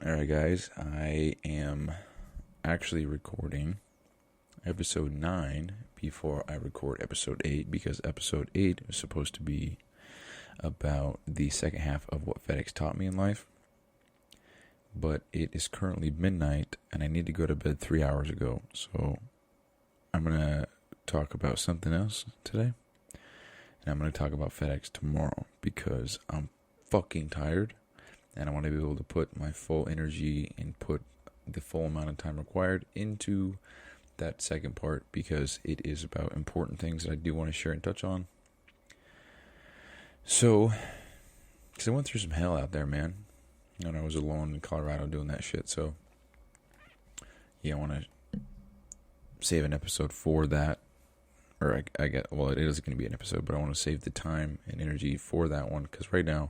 Alright, guys, I am actually recording episode 9 before I record episode 8 because episode 8 is supposed to be about the second half of what FedEx taught me in life. But it is currently midnight and I need to go to bed 3 hours ago, so I'm going to talk about something else today. And I'm going to talk about FedEx tomorrow because I'm fucking tired. And I want to be able to put my full energy and put the full amount of time required into that second part because it is about important things that I do want to share and touch on. So, because I went through some hell out there, man. And I was alone in Colorado doing that shit. So, yeah, I want to save an episode for that. Or I get, well, it is going to be an episode, but I want to save the time and energy for that one because right now,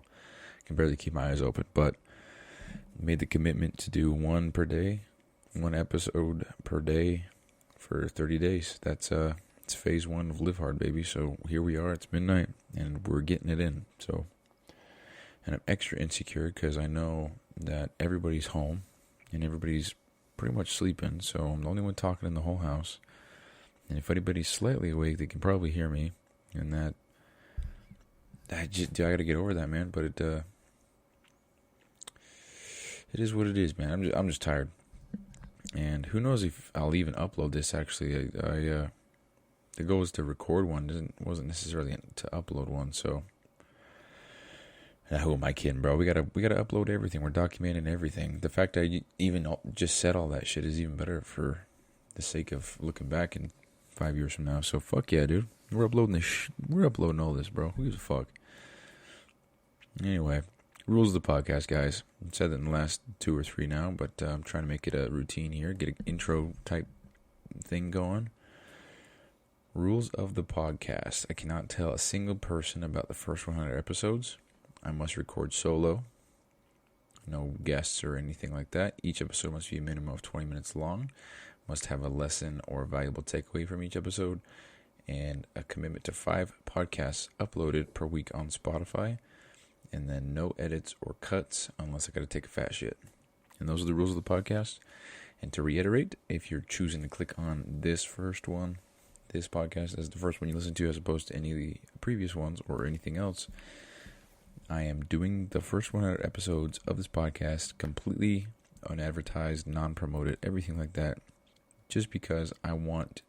I can barely keep my eyes open, but made the commitment to do one episode per day for 30 days. It's phase 1 of Live Hard, baby. So here we are, it's midnight, and we're getting it in. So, and I'm extra insecure because I know that everybody's home, and everybody's pretty much sleeping, so I'm the only one talking in the whole house. And if anybody's slightly awake, they can probably hear me, and I gotta get over that, man, but it is what it is, man. I'm just tired, and who knows if I'll even upload this. Actually, the goal was to record one, wasn't necessarily to upload one. So, who am I kidding, bro? We gotta upload everything. We're documenting everything. The fact that I even just said all that shit is even better for the sake of looking back in 5 years from now. So fuck yeah, dude. We're uploading this. We're uploading all this, bro. Who gives a fuck? Anyway. Rules of the podcast, guys. I've said that in the last 2 or 3 now, but I'm trying to make it a routine here, get an intro type thing going. Rules of the podcast. I cannot tell a single person about the first 100 episodes. I must record solo. No guests or anything like that. Each episode must be a minimum of 20 minutes long. Must have a lesson or a valuable takeaway from each episode. And a commitment to 5 podcasts uploaded per week on Spotify. And then no edits or cuts unless I got to take a fat shit. And those are the rules of the podcast. And to reiterate, if you're choosing to click on this first one, this podcast as the first one you listen to as opposed to any of the previous ones or anything else, I am doing the first 100 episodes of this podcast completely unadvertised, non-promoted, everything like that, just because I want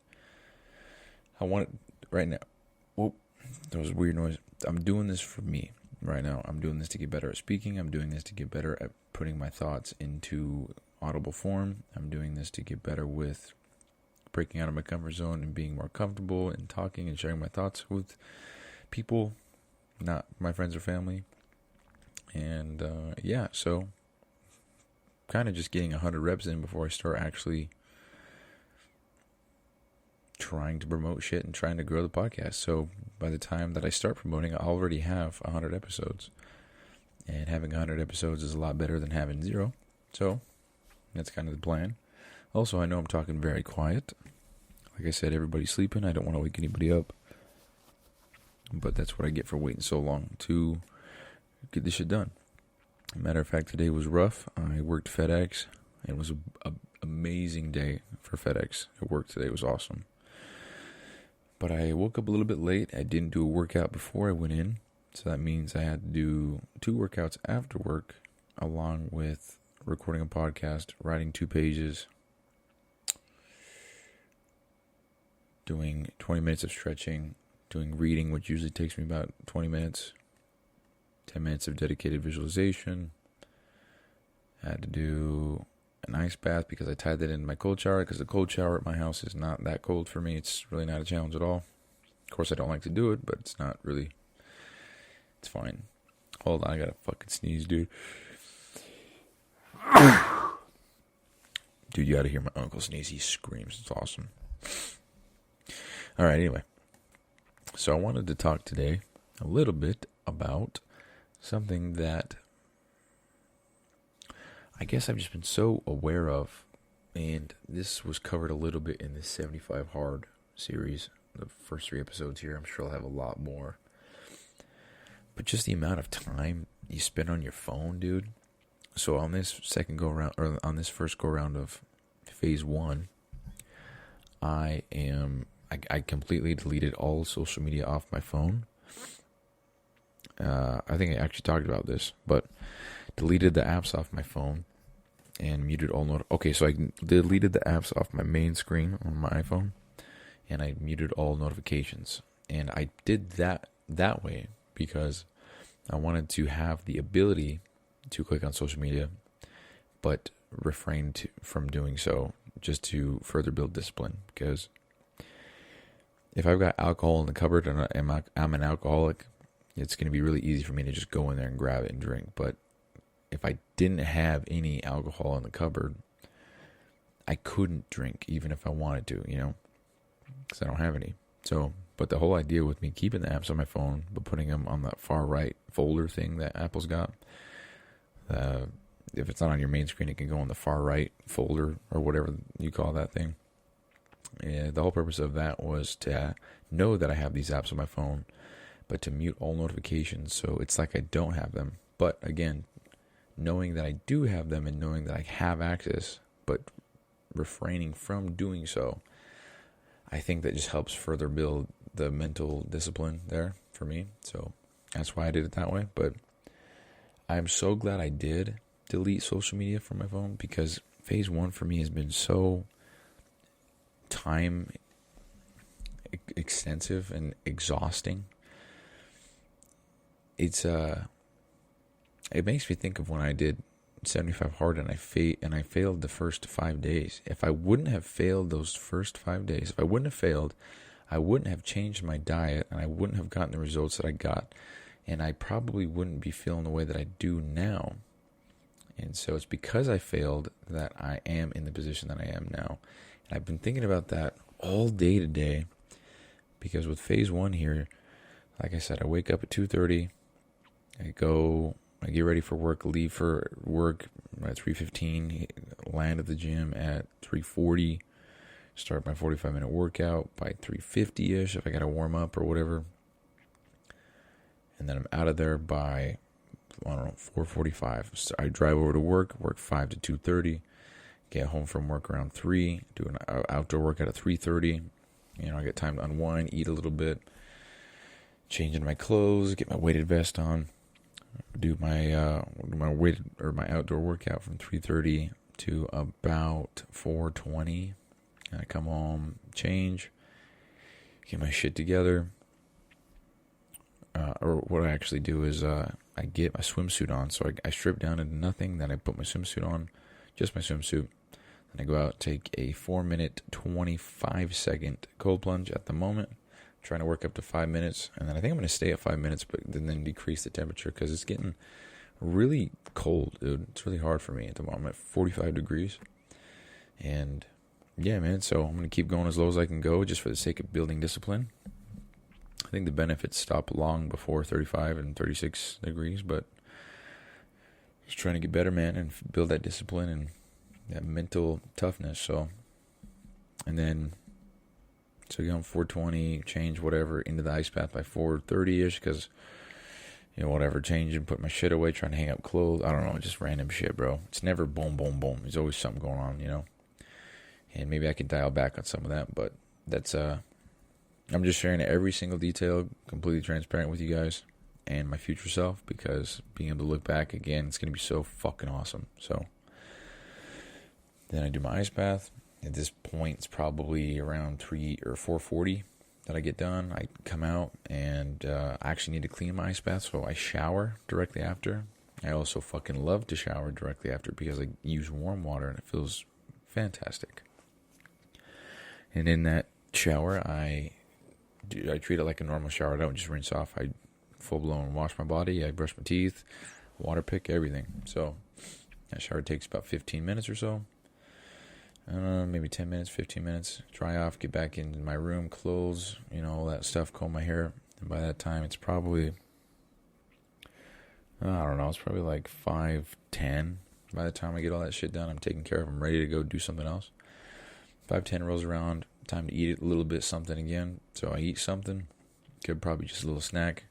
it right now. Whoa, that was a weird noise. I'm doing this for me. Right now, I'm doing this to get better at speaking. I'm doing this to get better at putting my thoughts into audible form. I'm doing this to get better with breaking out of my comfort zone and being more comfortable and talking and sharing my thoughts with people, not my friends or family. And so kind of just getting 100 reps in before I start actually trying to promote shit and trying to grow the podcast. So by the time that I start promoting, I already have 100 episodes. And having 100 episodes is a lot better than having 0. So that's kind of the plan. Also, I know I'm talking very quiet. Like I said, everybody's sleeping. I don't want to wake anybody up. But that's what I get for waiting so long to get this shit done. Matter of fact, today was rough. I worked FedEx. It was an amazing day for FedEx. It worked today. It was awesome. But I woke up a little bit late. I didn't do a workout before I went in. So that means I had to do 2 workouts after work, along with recording a podcast, writing 2 pages, doing 20 minutes of stretching, doing reading, which usually takes me about 20 minutes, 10 minutes of dedicated visualization. I had to do an ice bath because I tied that into my cold shower because the cold shower at my house is not that cold for me. It's really not a challenge at all. Of course, I don't like to do it, but it's not really. It's fine. Hold on, I gotta fucking sneeze, dude. Dude, you gotta hear my uncle sneeze. He screams. It's awesome. Alright, anyway. So I wanted to talk today a little bit about something that I guess I've just been so aware of, and this was covered a little bit in the 75 Hard series, the first 3 episodes here. I'm sure I'll have a lot more. But just the amount of time you spend on your phone, dude. So on this second go round, or on this first go round of phase 1, I completely deleted all social media off my phone. I think I actually talked about this, but deleted the apps off my phone and muted all Okay, so I deleted the apps off my main screen on my iPhone, and I muted all notifications. And I did that way because I wanted to have the ability to click on social media, but refrain from doing so, just to further build discipline. Because if I've got alcohol in the cupboard and I'm an alcoholic, it's going to be really easy for me to just go in there and grab it and drink. But if I didn't have any alcohol in the cupboard, I couldn't drink even if I wanted to, because I don't have any. So, but the whole idea with me keeping the apps on my phone, but putting them on that far right folder thing that Apple's got, if it's not on your main screen, it can go on the far right folder or whatever you call that thing. And the whole purpose of that was to know that I have these apps on my phone, but to mute all notifications, so it's like I don't have them. But again, knowing that I do have them and knowing that I have access, but refraining from doing so, I think that just helps further build the mental discipline there for me. So that's why I did it that way. But I'm so glad I did delete social media from my phone, because phase 1 for me has been so time extensive and exhausting. It makes me think of when I did 75 hard and I failed the first 5 days. If I wouldn't have failed those first 5 days, if I wouldn't have failed, I wouldn't have changed my diet, and I wouldn't have gotten the results that I got, and I probably wouldn't be feeling the way that I do now. And so it's because I failed that I am in the position that I am now. And I've been thinking about that all day today, because with phase 1 here, like I said, I wake up at 2:30, I get ready for work, leave for work at 3:15, land at the gym at 3:40, start my 45-minute workout by 3:50-ish if I got to warm up or whatever. And then I'm out of there by, 4:45. So I drive over to work 5 to 2:30, get home from work around 3, do an outdoor workout at 3:30. I get time to unwind, eat a little bit, change into my clothes, get my weighted vest on, do my my outdoor workout from 3:30 to about 4:20. And I come home, change, get my shit together. Or what I actually do is I get my swimsuit on. So I strip down into nothing. Then I put my swimsuit on, just my swimsuit. Then I go out, take a 4-minute, 25-second cold plunge at the moment. Trying to work up to 5 minutes. And then I think I'm going to stay at 5 minutes, but then decrease the temperature, because it's getting really cold, dude. It's really hard for me at the moment. I'm at 45 degrees. And yeah, man, so I'm going to keep going as low as I can go, just for the sake of building discipline. I think the benefits stop long before 35 and 36 degrees, but just trying to get better, man, and build that discipline and that mental toughness. So, and then, so get on 4:20, change whatever into the ice bath by 4:30-ish, because, whatever, change and put my shit away, trying to hang up clothes. I don't know, just random shit, bro. It's never boom, boom, boom. There's always something going on, And maybe I can dial back on some of that, but that's, I'm just sharing every single detail, completely transparent with you guys and my future self, because being able to look back again, it's going to be so fucking awesome. So then I do my ice bath. At this point, it's probably around 3 or 4:40 that I get done. I come out and I actually need to clean my ice bath, so I shower directly after. I also fucking love to shower directly after, because I use warm water and it feels fantastic. And in that shower, I treat it like a normal shower. I don't just rinse off. I full-blown wash my body. I brush my teeth, water pick, everything. So that shower takes about 15 minutes or so. Maybe 10 minutes, 15 minutes. Dry off, get back into my room, clothes, all that stuff, comb my hair. And by that time, it's probably, I don't know, it's probably like 5:10. By the time I get all that shit done, I'm taken care of. I'm ready to go do something else. 5:10 rolls around. Time to eat a little bit something again. So I eat something. Could probably just a little snack.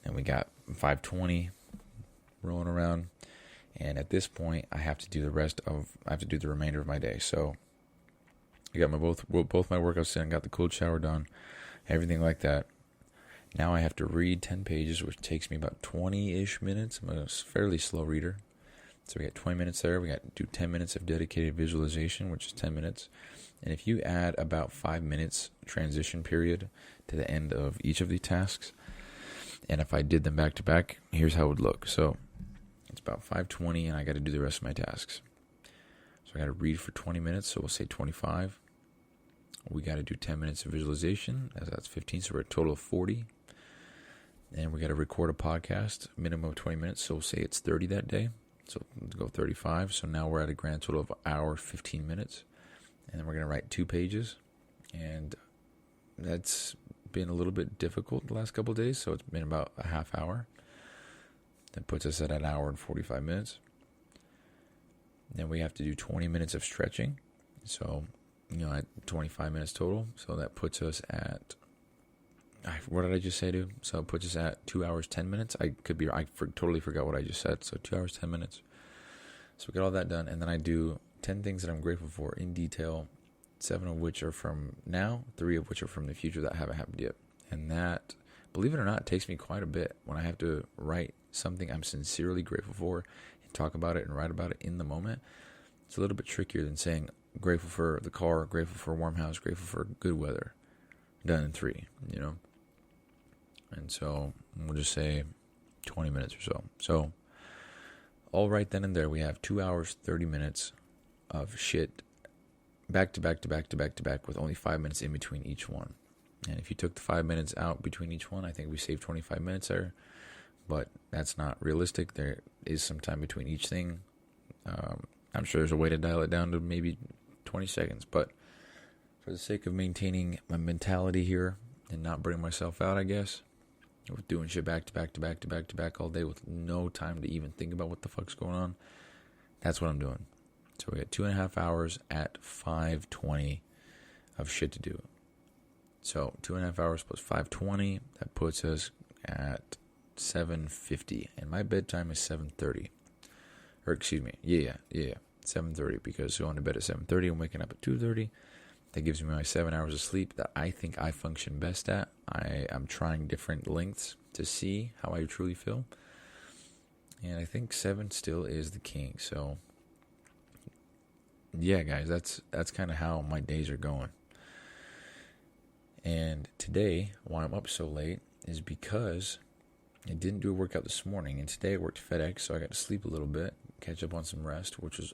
And we got 5:20 rolling around. And at this point, I have to do the remainder of my day. So I got both my workouts in, got the cold shower done, everything like that. Now I have to read 10 pages, which takes me about 20-ish minutes. I'm a fairly slow reader. So we got 20 minutes there. We got to do 10 minutes of dedicated visualization, which is 10 minutes. And if you add about 5 minutes transition period to the end of each of the tasks, and if I did them back to back, here's how it would look. So it's about 5:20, and I got to do the rest of my tasks. So I got to read for 20 minutes, so we'll say 25. We got to do 10 minutes of visualization, as that's 15, so we're at a total of 40. And we got to record a podcast, minimum of 20 minutes, so we'll say it's 30 that day. So let's go 35. So now we're at a grand total of an hour, 15 minutes. And then we're going to write 2 pages. And that's been a little bit difficult the last couple of days, so it's been about a half hour. That puts us at an hour and 45 minutes. Then we have to do 20 minutes of stretching. So, at 25 minutes total. So that puts us at, what did I just say, dude? So it puts us at 2 hours, 10 minutes. I totally forgot what I just said. So 2 hours, 10 minutes. So we get all that done. And then I do 10 things that I'm grateful for in detail, 7 of which are from now, 3 of which are from the future that haven't happened yet. And that, believe it or not, takes me quite a bit when I have to write something I'm sincerely grateful for and talk about it and write about it in the moment. It's a little bit trickier than saying grateful for the car, grateful for a warm house, grateful for good weather. Done in 3, And so we'll just say 20 minutes or so. So all right then and there, we have 2 hours, 30 minutes of shit back to back to back to back to back with only 5 minutes in between each one. And if you took the 5 minutes out between each one, I think we saved 25 minutes there. But that's not realistic. There is some time between each thing. I'm sure there's a way to dial it down to maybe 20 seconds. But for the sake of maintaining my mentality here and not burning myself out, I guess, with doing shit back to back to back to back to back all day with no time to even think about what the fuck's going on, that's what I'm doing. So we got 2.5 hours at 5:20 of shit to do. So 2.5 hours plus 5:20, that puts us at 7:50, and my bedtime is 7:30. Or excuse me, 7:30, because going to bed at 7:30 and waking up at 2:30, that gives me my 7 hours of sleep that I think I function best at. I'm trying different lengths to see how I truly feel, and I think 7 still is the king. So yeah, guys, that's kind of how my days are going. And today, why I'm up so late is because I didn't do a workout this morning, and today I worked FedEx, so I got to sleep a little bit, catch up on some rest, which was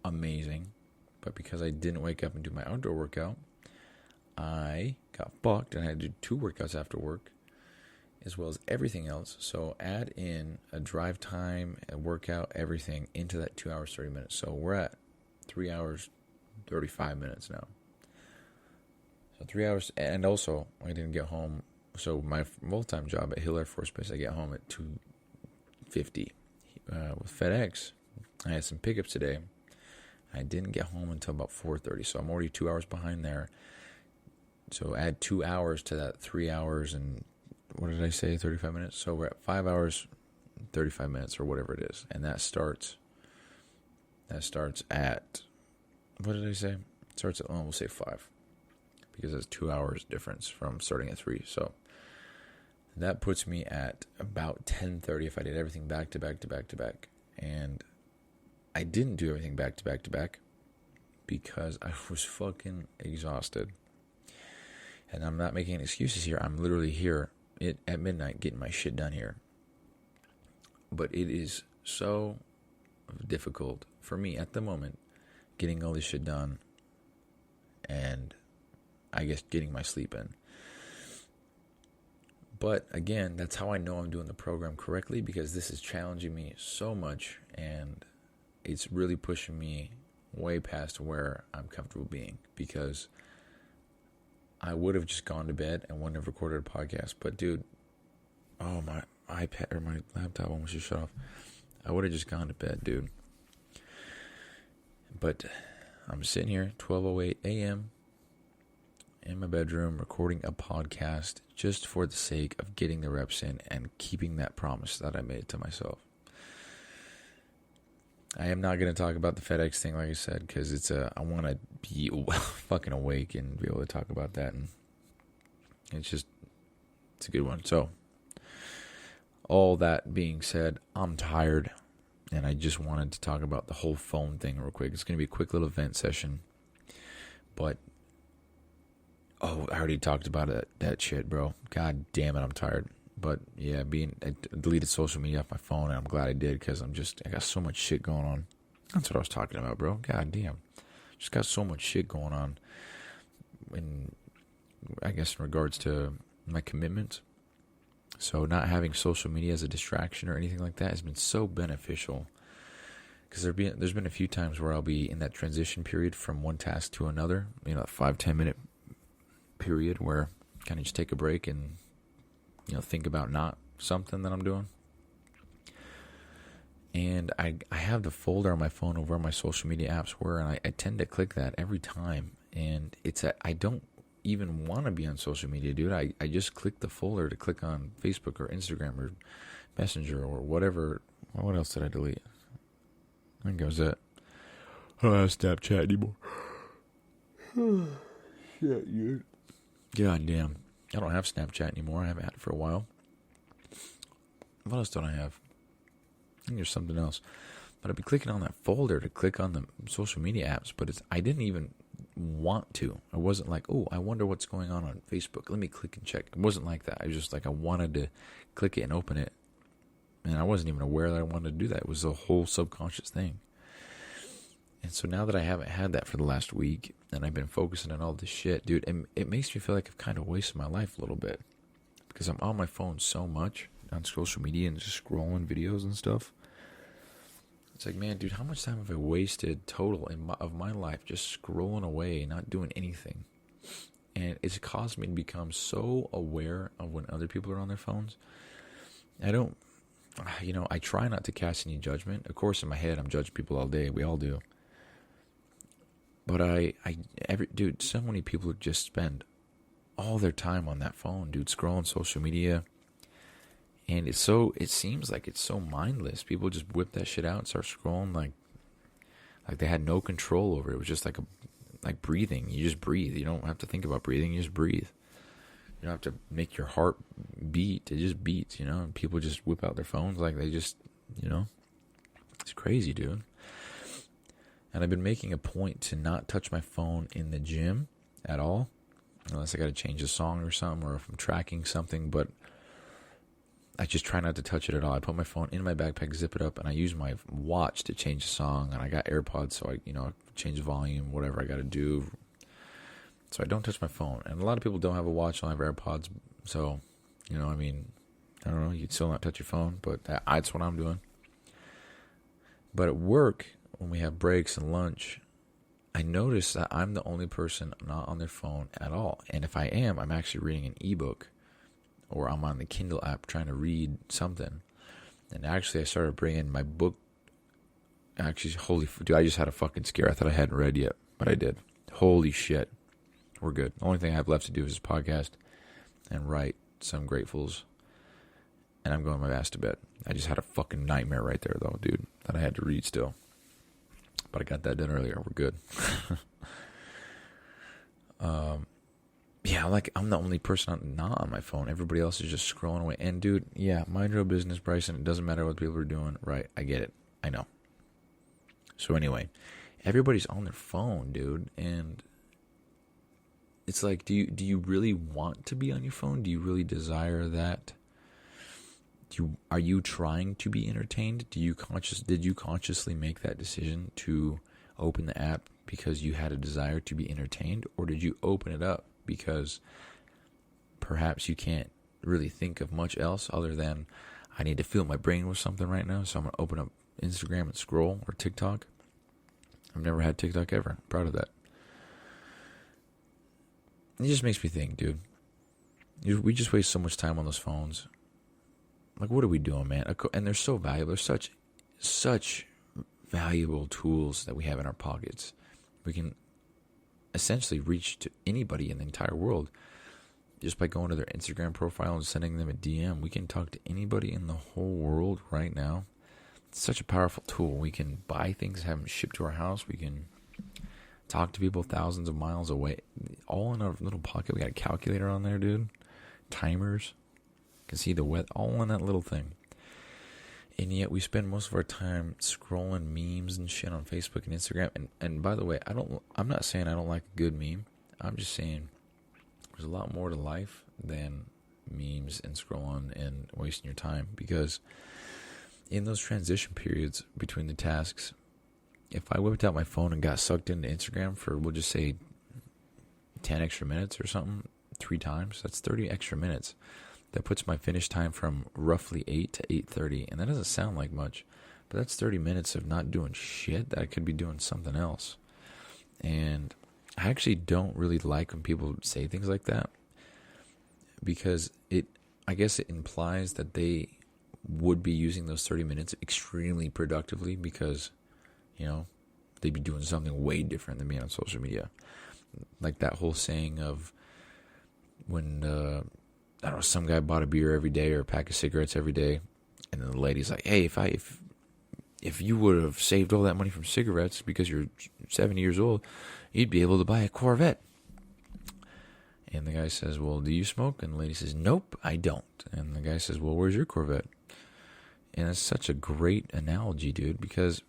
amazing. But because I didn't wake up and do my outdoor workout, I got fucked, and I had to do 2 workouts after work, as well as everything else. So add in a drive time, a workout, everything into that 2 hours, 30 minutes. So we're at 3 hours, 35 minutes now. So 3 hours, and also I didn't get home. So my full-time job at Hill Air Force Base, I get home at 2:50. With FedEx, I had some pickups today. I didn't get home until about 4:30, so I'm already 2 hours behind there. So add 2 hours to that 3 hours and, what did I say, 35 minutes? So we're at 5 hours, 35 minutes, or whatever it is. And that starts at, what did I say? It starts at, we'll say 5. Because it's 2 hours difference from starting at 3. So that puts me at about 10:30 if I did everything back to back to back to back. And I didn't do everything back to back to back because I was fucking exhausted. And I'm not making excuses here. I'm literally here at midnight getting my shit done here. But it is so difficult for me at the moment getting all this shit done and I guess getting my sleep in. But again, that's how I know I'm doing the program correctly, because this is challenging me so much and it's really pushing me way past where I'm comfortable being, because I would have just gone to bed and wouldn't have recorded a podcast. But dude, my iPad or my laptop almost just shut off. I would have just gone to bed, dude. But I'm sitting here 12:08 a.m. in my bedroom recording a podcast just for the sake of getting the reps in and keeping that promise that I made to myself. I am not going to talk about the FedEx thing, like I said, because I want to be fucking awake and be able to talk about that. And it's a good one. So, all that being said, I'm tired, and I just wanted to talk about the whole phone thing real quick. It's going to be a quick little vent session, but I already talked about that shit, bro. God damn it, I'm tired. But yeah, I deleted social media off my phone, and I'm glad I did, because I got so much shit going on. That's what I was talking about, bro. God damn, just got so much shit going on. I guess in regards to my commitments. So not having social media as a distraction or anything like that has been so beneficial. Because there's been a few times where I'll be in that transition period from one task to another. You know, a 5-10 minute period where I kind of just take a break and, think about not something that I'm doing. And I have the folder on my phone of where my social media apps were, and I tend to click that every time. And I don't even want to be on social media, dude. I just click the folder to click on Facebook or Instagram or Messenger or whatever. What else did I delete? I think it was that. I don't have Snapchat anymore. Shit, dude. God damn. I don't have Snapchat anymore. I haven't had it for a while. What else don't I have? I think there's something else. But I'd be clicking on that folder to click on the social media apps, but I didn't even want to. I wasn't like, oh, I wonder what's going on Facebook. Let me click and check. It wasn't like that. I was just like, I wanted to click it and open it. And I wasn't even aware that I wanted to do that. It was a whole subconscious thing. And so now that I haven't had that for the last week, and I've been focusing on all this shit, dude, it makes me feel like I've kind of wasted my life a little bit. Because I'm on my phone so much, on social media, and just scrolling videos and stuff. It's like, man, dude, how much time have I wasted total of my life just scrolling away, not doing anything? And it's caused me to become so aware of when other people are on their phones. I try not to cast any judgment. Of course, in my head, I'm judging people all day. We all do. But dude, so many people just spend all their time on that phone, dude, scrolling social media. And it seems like it's so mindless. People just whip that shit out and start scrolling like they had no control over it. It was just like breathing. You just breathe. You don't have to think about breathing. You just breathe. You don't have to make your heart beat. It just beats, and people just whip out their phones like they just, it's crazy, dude. And I've been making a point to not touch my phone in the gym at all, unless I got to change a song or something, or if I'm tracking something, but I just try not to touch it at all. I put my phone in my backpack, zip it up, and I use my watch to change a song, and I got AirPods, so I change the volume, whatever I got to do. So I don't touch my phone. And a lot of people don't have a watch, don't have AirPods, so, I don't know, you'd still not touch your phone, but that's what I'm doing. But at work, when we have breaks and lunch, I notice that I'm the only person not on their phone at all. And if I am, I'm actually reading an ebook, or I'm on the Kindle app trying to read something. And actually, I started bringing my book. Actually, holy dude, I just had a fucking scare. I thought I hadn't read yet, but I did. Holy shit. We're good. The only thing I have left to do is this podcast and write some gratefuls. And I'm going my ass to bed. I just had a fucking nightmare right there, though, dude, that I had to read still. But I got that done earlier. We're good. Yeah, I'm the only person not on my phone. Everybody else is just scrolling away. And, dude, yeah, mind your own business, Bryson. It doesn't matter what people are doing. Right, I get it. I know. So, anyway, everybody's on their phone, dude. And it's like, do you really want to be on your phone? Do you really desire that? Are you trying to be entertained? Did you consciously make that decision to open the app because you had a desire to be entertained? Or did you open it up because perhaps you can't really think of much else other than, I need to fill my brain with something right now, so I'm going to open up Instagram and scroll, or TikTok? I've never had TikTok ever. I'm proud of that. It just makes me think, dude. We just waste so much time on those phones. Like, what are we doing, man? And they're so valuable. They're such valuable tools that we have in our pockets. We can essentially reach to anybody in the entire world just by going to their Instagram profile and sending them a DM. We can talk to anybody in the whole world right now It's such a powerful tool. We can buy things, have them shipped to our house. We can talk to people thousands of miles away, all in our little pocket. We got a calculator on there, dude. Timers. Can see the weather, all in that little thing. And yet we spend most of our time scrolling memes and shit on Facebook and Instagram. And by the way, I'm not saying I don't like a good meme. I'm just saying there's a lot more to life than memes and scrolling and wasting your time, because in those transition periods between the tasks, if I whipped out my phone and got sucked into Instagram for, we'll just say 10 extra minutes or something, 3 times, that's 30 extra minutes. That puts my finish time from roughly 8 to 8:30, and that doesn't sound like much, but that's 30 minutes of not doing shit that I could be doing something else. And I actually don't really like when people say things like that, because I guess it implies that they would be using those 30 minutes extremely productively, because, they'd be doing something way different than me on social media. Like that whole saying of when, I don't know, some guy bought a beer every day or a pack of cigarettes every day, and then the lady's like, hey, if you would have saved all that money from cigarettes because you're 70 years old, you'd be able to buy a Corvette. And the guy says, well, do you smoke? And the lady says, nope, I don't. And the guy says, well, where's your Corvette? And it's such a great analogy, dude, because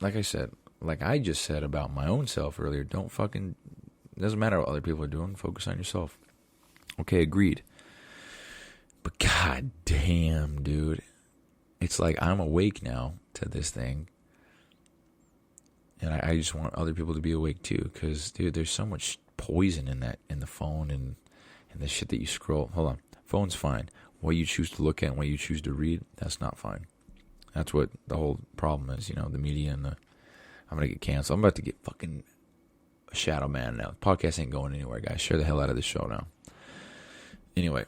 like I just said about my own self earlier, doesn't matter what other people are doing, focus on yourself. Okay, agreed. But god damn, dude, it's like I'm awake now to this thing, and I just want other people to be awake too, because, dude, there's so much poison in the phone and the shit that you scroll. Hold on, phone's fine. What you choose to look at and what you choose to read, that's not fine. That's what the whole problem is, the media and I'm gonna get canceled. I'm about to get fucking a shadow man now. The podcast ain't going anywhere, guys. Share the hell out of this show now. Anyway,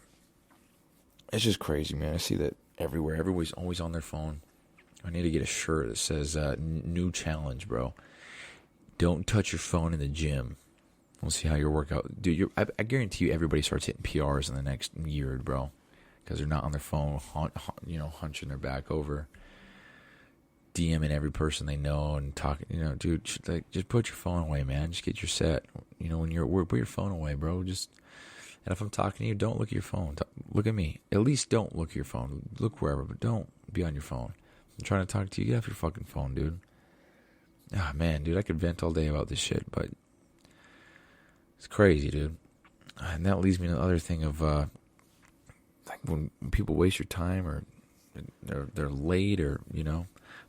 it's just crazy, man. I see that everywhere. Everybody's always on their phone. I need to get a shirt that says, new challenge, bro. Don't touch your phone in the gym. We'll see how your workout... Dude, I guarantee you everybody starts hitting PRs in the next year, bro. Because they're not on their phone, hunching their back over, DMing every person they know and talking, dude, just put your phone away, man. Just get your set. When you're at work, put your phone away, bro. And if I'm talking to you, don't look at your phone. Look at me. At least don't look at your phone. Look wherever, but don't be on your phone. I'm trying to talk to you. Get off your fucking phone, dude. Ah, man, dude, I could vent all day about this shit, but it's crazy, dude. And that leads me to the other thing of, like when people waste your time, or they're late, or, I'm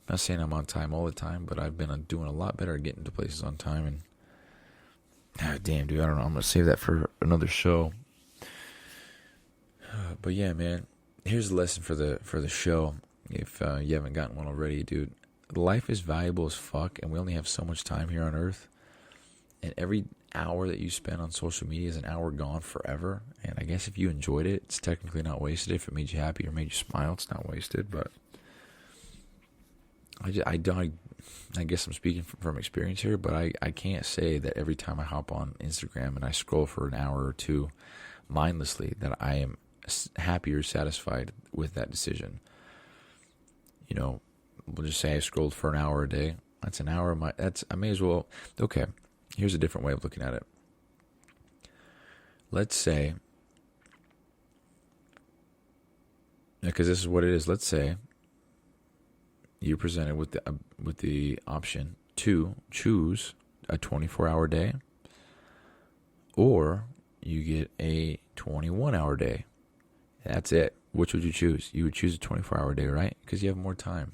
not saying I'm on time all the time, but I've been doing a lot better at getting to places on time. And damn, dude, I don't know. I'm going to save that for another show. But yeah, man, here's the lesson for the show. If you haven't gotten one already, dude, life is valuable as fuck, and we only have so much time here on Earth. And every hour that you spend on social media is an hour gone forever. And I guess if you enjoyed it, it's technically not wasted. If it made you happy or made you smile, it's not wasted. But I guess I'm speaking from experience here, but I can't say that every time I hop on Instagram and I scroll for an hour or two mindlessly that I am happy or satisfied with that decision. We'll just say I scrolled for an hour a day. That's an hour of I may as well, okay, here's a different way of looking at it. Let's say, because this is what it is, let's say you're presented with the option to choose a 24-hour day, or you get a 21-hour day. That's it. Which would you choose? You would choose a 24-hour day, right? Because you have more time.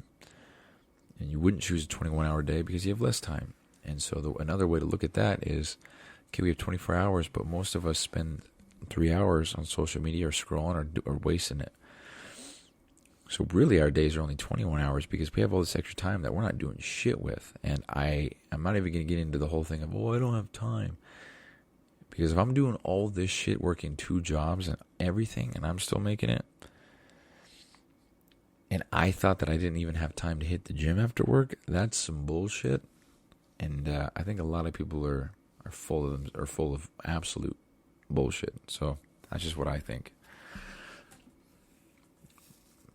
And you wouldn't choose a 21-hour day because you have less time. And so another way to look at that is, okay, we have 24 hours, but most of us spend 3 hours on social media or scrolling or wasting it. So really our days are only 21 hours because we have all this extra time that we're not doing shit with. And I'm not even going to get into the whole thing of, I don't have time. Because if I'm doing all this shit, working 2 jobs and everything, and I'm still making it, and I thought that I didn't even have time to hit the gym after work, that's some bullshit. And I think a lot of people are full of absolute bullshit. So that's just what I think.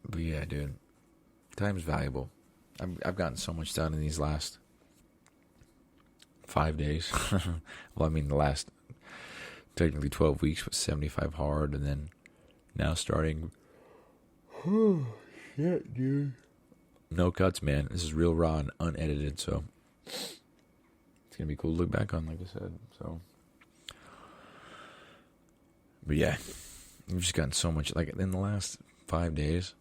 But yeah, dude, time's valuable. I've gotten so much done in these last 5 days. Well, I mean, the last technically 12 weeks was 75 hard, and then now starting. Oh, shit, dude. No cuts, man. This is real raw and unedited, so it's going to be cool to look back on, like I said. So, but yeah, I've just gotten so much. Like, in the last 5 days,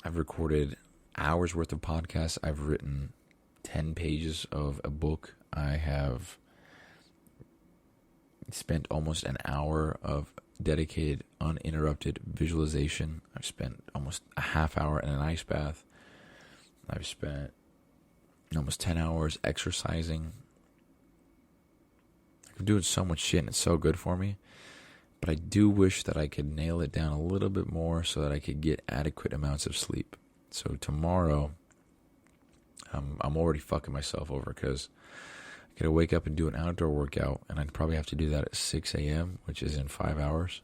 I've recorded hours worth of podcasts. I've written 10 pages of a book. I have spent almost an hour of dedicated, uninterrupted visualization. I've spent almost a half hour in an ice bath. I've spent almost 10 hours exercising. I'm doing so much shit, and it's so good for me. But I do wish that I could nail it down a little bit more so that I could get adequate amounts of sleep. So tomorrow, I'm already fucking myself over because I gotta wake up and do an outdoor workout, and I'd probably have to do that at 6 a.m., which is in 5 hours.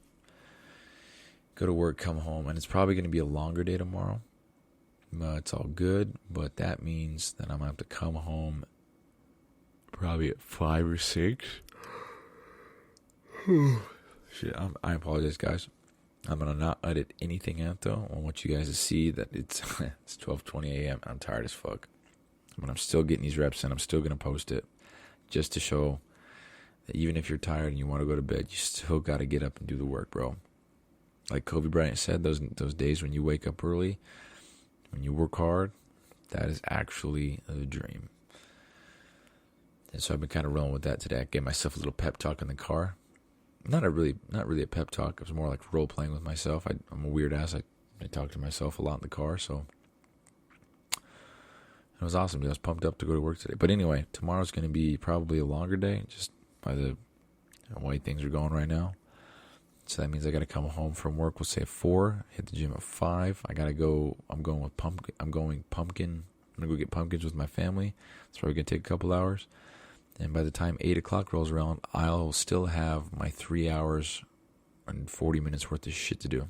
Go to work, come home, and it's probably going to be a longer day tomorrow. It's all good, but that means that I'm going to have to come home probably at 5 or 6. Shit, I apologize, guys. I'm going to not edit anything out, though. I want you guys to see that it's 12:20 a.m. I'm tired as fuck. But I'm still getting these reps in. I'm still going to post it just to show that even if you're tired and you want to go to bed, you still got to get up and do the work, bro. Like Kobe Bryant said, those days when you wake up early, when you work hard, that is actually a dream. And so I've been kind of rolling with that today. I gave myself a little pep talk in the car. Not really a pep talk. It was more like role playing with myself. I'm a weird ass. I talk to myself a lot in the car, so it was awesome, dude. I was pumped up to go to work today. But anyway, tomorrow's going to be probably a longer day, just by the way things are going right now. So that means I got to come home from work, we'll say at 4, hit the gym at 5. I got to go, I'm going to go get pumpkins with my family. It's probably going to take a couple hours. And by the time 8 o'clock rolls around, I'll still have my 3 hours and 40 minutes worth of shit to do.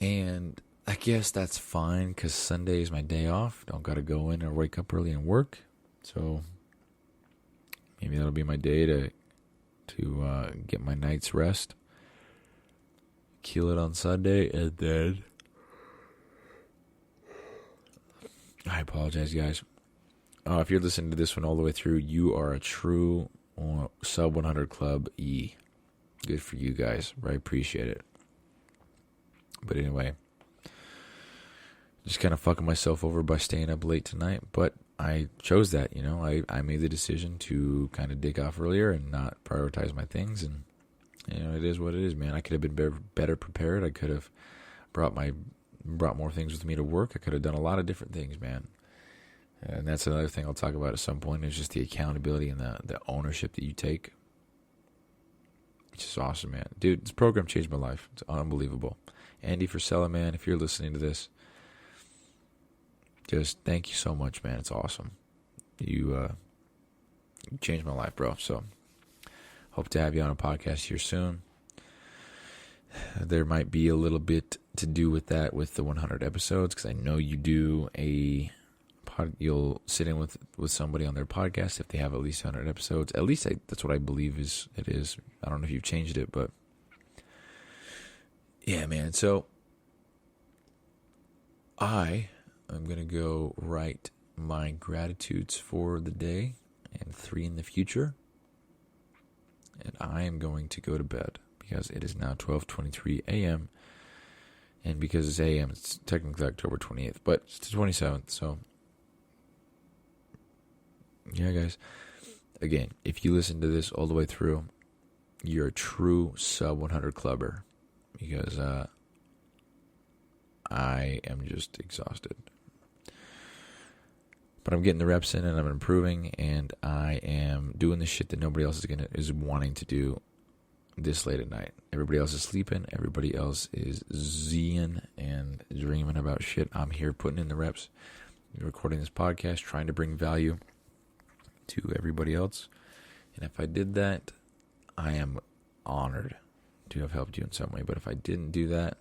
And I guess that's fine because Sunday is my day off. Don't got to go in or wake up early and work. So maybe that'll be my day to get my night's rest. Kill it on Sunday, and then I apologize, guys. If you're listening to this one all the way through, you are a true sub 100 club E. Good for you guys. I appreciate it. But anyway, just kind of fucking myself over by staying up late tonight. But I chose that, I made the decision to kind of dig off earlier and not prioritize my things. And, it is what it is, man. I could have been better prepared. I could have brought more things with me to work. I could have done a lot of different things, man. And that's another thing I'll talk about at some point, is just the accountability and the ownership that you take. It's just awesome, man. Dude, this program changed my life. It's unbelievable. Andy Frisella, man, if you're listening to this, just thank you so much, man. It's awesome. You changed my life, bro. So hope to have you on a podcast here soon. There might be a little bit to do with that with the 100 episodes, because I know you do you'll sit in with somebody on their podcast if they have at least 100 episodes. At least that's what I believe it is. I don't know if you've changed it, but yeah, man. So I'm going to go write my gratitudes for the day and 3 in the future. And I am going to go to bed because it is now 12:23 a.m. And because it's a.m., it's technically October 28th, but it's the 27th. So, yeah, guys. Again, if you listen to this all the way through, you're a true sub 100 clubber, because I am just exhausted. But I'm getting the reps in, and I'm improving, and I am doing the shit that nobody else is wanting to do this late at night. Everybody else is sleeping. Everybody else is zeeing and dreaming about shit. I'm here putting in the reps, recording this podcast, trying to bring value to everybody else. And if I did that, I am honored to have helped you in some way. But if I didn't do that,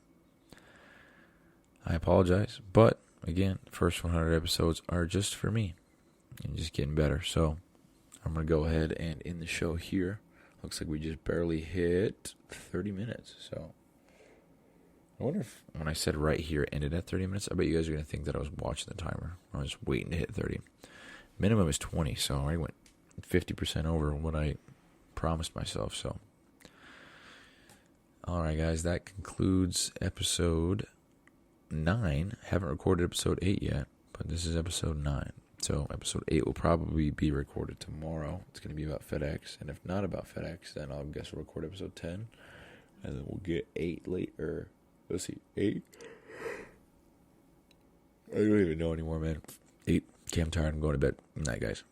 I apologize. But, again, first 100 episodes are just for me and just getting better. So, I'm going to go ahead and end the show here. Looks like we just barely hit 30 minutes. So, I wonder if when I said right here it ended at 30 minutes, I bet you guys are going to think that I was watching the timer. I was waiting to hit 30. Minimum is 20, so I already went 50% over what I promised myself. So, all right, guys, that concludes episode 9. Haven't recorded episode 8 yet, but this is episode 9. So episode 8 will probably be recorded tomorrow. It's going to be about FedEx, and if not about FedEx, then I'll guess we'll record episode 10, and then we'll get 8 later. Let's see, 8? I don't even know anymore, man. 8. Okay, I'm tired. I'm going to bed. Good night, guys.